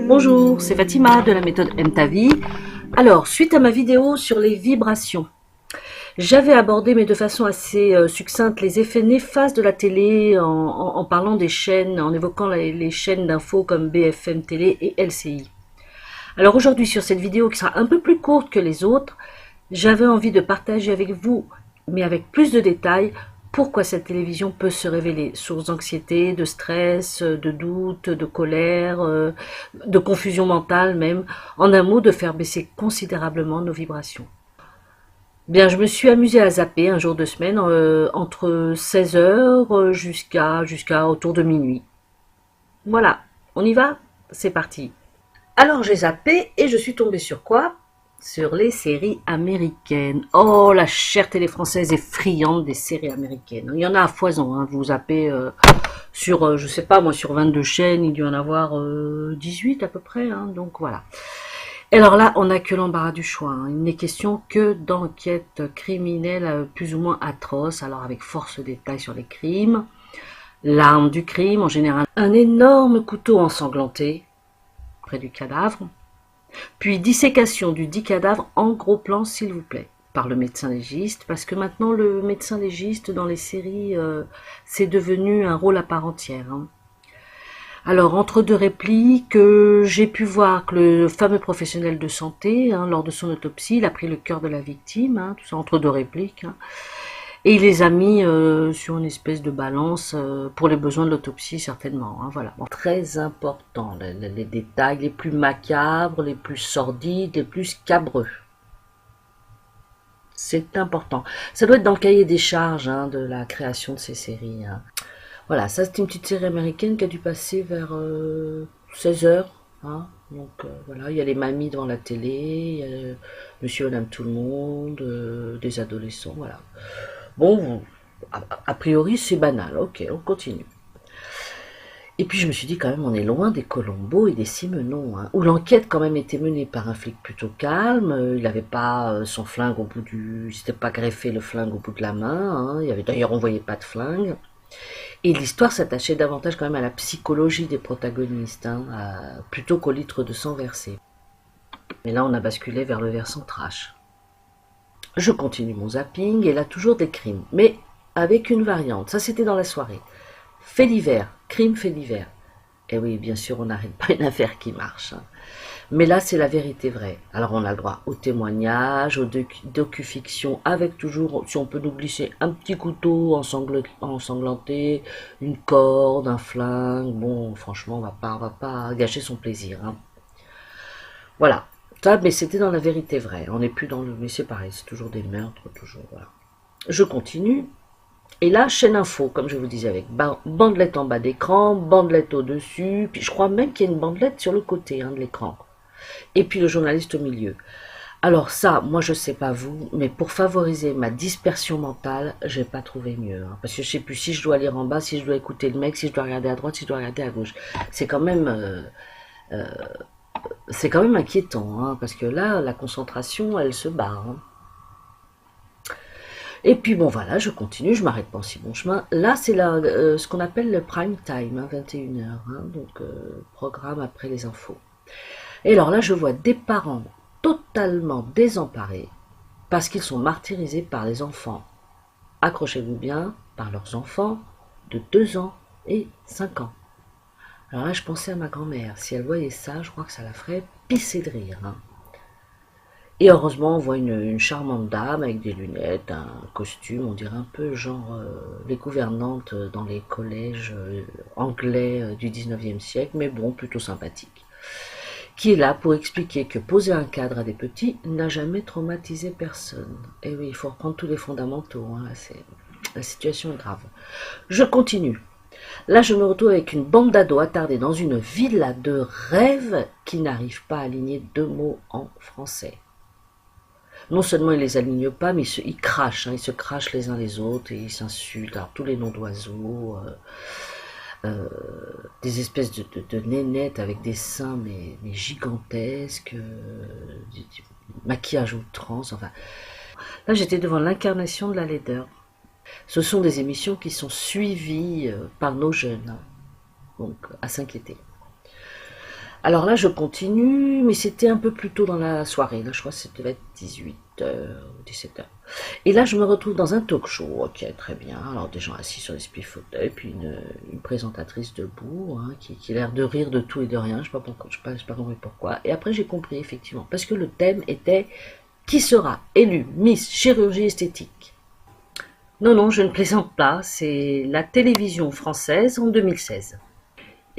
Bonjour, c'est Fatima de la méthode Aime ta vie. Alors, suite à ma vidéo sur les vibrations, j'avais abordé, mais de façon assez succincte, les effets néfastes de la télé en parlant des chaînes, en évoquant les chaînes d'infos comme BFM Télé et LCI. Alors aujourd'hui, sur cette vidéo qui sera un peu plus courte que les autres, j'avais envie de partager avec vous, mais avec plus de détails, pourquoi cette télévision peut se révéler source d'anxiété, de stress, de doute, de colère, de confusion mentale même, en un mot de faire baisser considérablement nos vibrations. Bien, je me suis amusée à zapper un jour de semaine entre 16 heures jusqu'à autour de minuit. Voilà, on y va? C'est parti. Alors j'ai zappé et je suis tombée sur quoi? Sur les séries américaines. Oh, la chère télé française est friande des séries américaines. Il y en a à foison, hein. Vous zappez sur, je sais pas moi, sur 22 chaînes, il doit y en avoir 18 à peu près, hein. Donc voilà. Et alors là, on n'a que l'embarras du choix, hein. Il n'est question que d'enquêtes criminelles plus ou moins atroces, alors avec force détail sur les crimes, l'arme du crime, en général un énorme couteau ensanglanté près du cadavre, puis dissécation du dit cadavre en gros plan, s'il vous plaît, par le médecin légiste, parce que maintenant le médecin légiste dans les séries, c'est devenu un rôle à part entière, hein. Alors, entre deux répliques, j'ai pu voir que le fameux professionnel de santé, hein, lors de son autopsie, il a pris le cœur de la victime, hein, tout ça entre deux répliques, hein, et il les a mis sur une espèce de balance pour les besoins de l'autopsie, certainement, hein, voilà. Bon, très important, les détails les plus macabres, les plus sordides, les plus scabreux. C'est important. Ça doit être dans le cahier des charges, hein, de la création de ces séries, hein. Voilà, ça c'est une petite série américaine qui a dû passer vers 16 heures, hein. Donc voilà, il y a les mamies devant la télé, il y a monsieur et madame tout le monde, des adolescents, voilà. Bon, a priori c'est banal, ok, on continue. Et puis je me suis dit quand même, on est loin des Colombo et des Simenon, hein, où l'enquête quand même était menée par un flic plutôt calme, il n'avait pas son flingue au bout il s'était pas greffé le flingue au bout de la main, hein, il y avait d'ailleurs on voyait pas de flingue. Et l'histoire s'attachait davantage quand même à la psychologie des protagonistes, hein, plutôt qu'au litre de sang versé. Mais là, on a basculé vers le versant trash. Je continue mon zapping, et là, toujours des crimes, mais avec une variante. Ça, c'était dans la soirée. Fait divers, crime fait divers. Et oui, bien sûr, on n'arrête pas une affaire qui marche, hein. Mais là, c'est la vérité vraie. Alors, on a le droit au témoignage, au docu-fiction, avec toujours, si on peut nous glisser, un petit couteau ensanglanté, une corde, un flingue. Bon, franchement, on va pas gâcher son plaisir, hein. Voilà. Ça, mais c'était dans la vérité vraie. On n'est plus dans le... Mais c'est pareil, c'est toujours des meurtres, toujours, voilà. Je continue. Et là, chaîne info, comme je vous disais, avec bandelette en bas d'écran, bandelette au-dessus, puis je crois même qu'il y a une bandelette sur le côté, hein, de l'écran. Et puis le journaliste au milieu. Alors ça, moi je sais pas vous, mais pour favoriser ma dispersion mentale, j'ai pas trouvé mieux, hein, parce que je sais plus si je dois lire en bas, si je dois écouter le mec, si je dois regarder à droite, si je dois regarder à gauche. C'est quand même inquiétant, hein, parce que là, la concentration, elle se barre, hein. Et puis bon voilà, je continue, je m'arrête pas en si bon chemin. Là, c'est ce qu'on appelle le prime time, hein, 21 heures, hein, donc programme après les infos. Et alors là, je vois des parents totalement désemparés parce qu'ils sont martyrisés par les enfants. Accrochez-vous bien, par leurs enfants de 2 ans et 5 ans. Alors là, je pensais à ma grand-mère. Si elle voyait ça, je crois que ça la ferait pisser de rire, hein. Et heureusement, on voit une charmante dame avec des lunettes, un costume, on dirait un peu genre les gouvernantes dans les collèges anglais du 19e siècle, mais bon, plutôt sympathique, qui est là pour expliquer que poser un cadre à des petits n'a jamais traumatisé personne. Et oui, il faut reprendre tous les fondamentaux, hein, la situation est grave. Je continue. Là, je me retrouve avec une bande d'ados attardés dans une villa de rêve qui n'arrive pas à aligner 2 mots en français. Non seulement ils les alignent pas, mais ils crachent, hein, ils se crachent les uns les autres et ils s'insultent. Alors tous les noms d'oiseaux, des espèces de nénettes avec des seins mais gigantesques, du maquillage outrance, enfin. Là j'étais devant l'incarnation de la laideur. Ce sont des émissions qui sont suivies par nos jeunes, hein, donc à s'inquiéter. Alors là, je continue, mais c'était un peu plus tôt dans la soirée. Là, je crois que ça devait être 18h ou 17h. Et là, je me retrouve dans un talk show. Ok, très bien. Alors, des gens assis sur des petits fauteuils, puis une présentatrice debout, hein, qui a l'air de rire de tout et de rien. Je sais pas pourquoi, je sais pas compris pourquoi. Et après, j'ai compris, effectivement, parce que le thème était qui sera élu Miss Chirurgie Esthétique. Non, non, je ne plaisante pas. C'est la télévision française en 2016.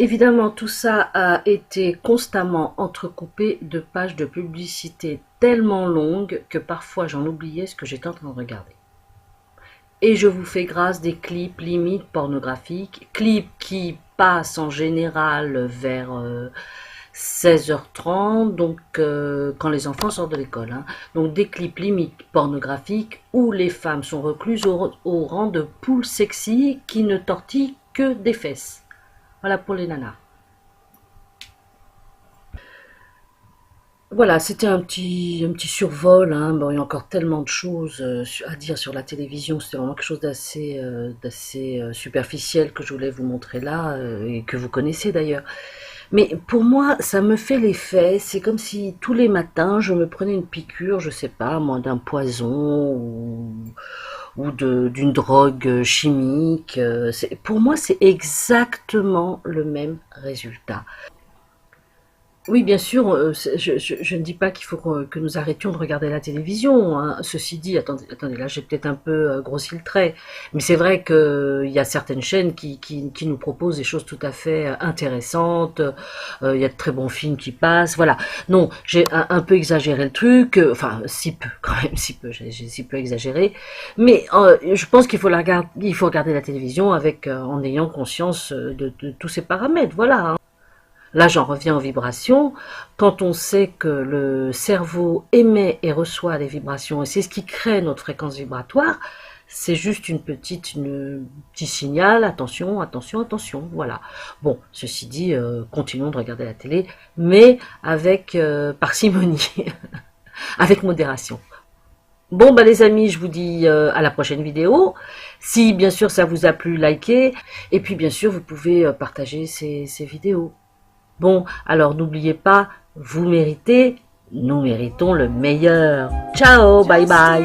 Évidemment, tout ça a été constamment entrecoupé de pages de publicité tellement longues que parfois j'en oubliais ce que j'étais en train de regarder. Et je vous fais grâce des clips limite pornographiques, clips qui passent en général vers 16h30, donc quand les enfants sortent de l'école. Hein. Donc des clips limite pornographiques où les femmes sont recluses au rang de poules sexy qui ne tortillent que des fesses. Voilà pour les nanas. Voilà, c'était un petit survol. Hein. Bon, il y a encore tellement de choses à dire sur la télévision. C'était vraiment quelque chose d'assez superficiel que je voulais vous montrer là et que vous connaissez d'ailleurs. Mais pour moi, ça me fait l'effet. C'est comme si tous les matins, je me prenais une piqûre, je sais pas, moi, d'un poison ou d'une drogue chimique. Pour moi, c'est exactement le même résultat. Oui, bien sûr, je ne dis pas qu'il faut que nous arrêtions de regarder la télévision, hein. Ceci dit, attendez, là j'ai peut-être un peu grossi le trait, mais c'est vrai qu'il y a certaines chaînes qui nous proposent des choses tout à fait intéressantes, il y a de très bons films qui passent, voilà. Non, j'ai un peu exagéré le truc, enfin si peu, quand même, si peu, j'ai si peu exagéré, mais je pense il faut regarder la télévision avec, en ayant conscience de tous ces paramètres, voilà. Hein. Là, j'en reviens aux vibrations. Quand on sait que le cerveau émet et reçoit des vibrations, et c'est ce qui crée notre fréquence vibratoire, c'est juste une petit signal, attention, attention, attention, voilà. Bon, ceci dit, continuons de regarder la télé, mais avec parcimonie, avec modération. Bon, bah les amis, je vous dis à la prochaine vidéo. Si, bien sûr, ça vous a plu, likez. Et puis, bien sûr, vous pouvez partager ces vidéos. Bon, alors n'oubliez pas, vous méritez, nous méritons le meilleur. Ciao, bye bye.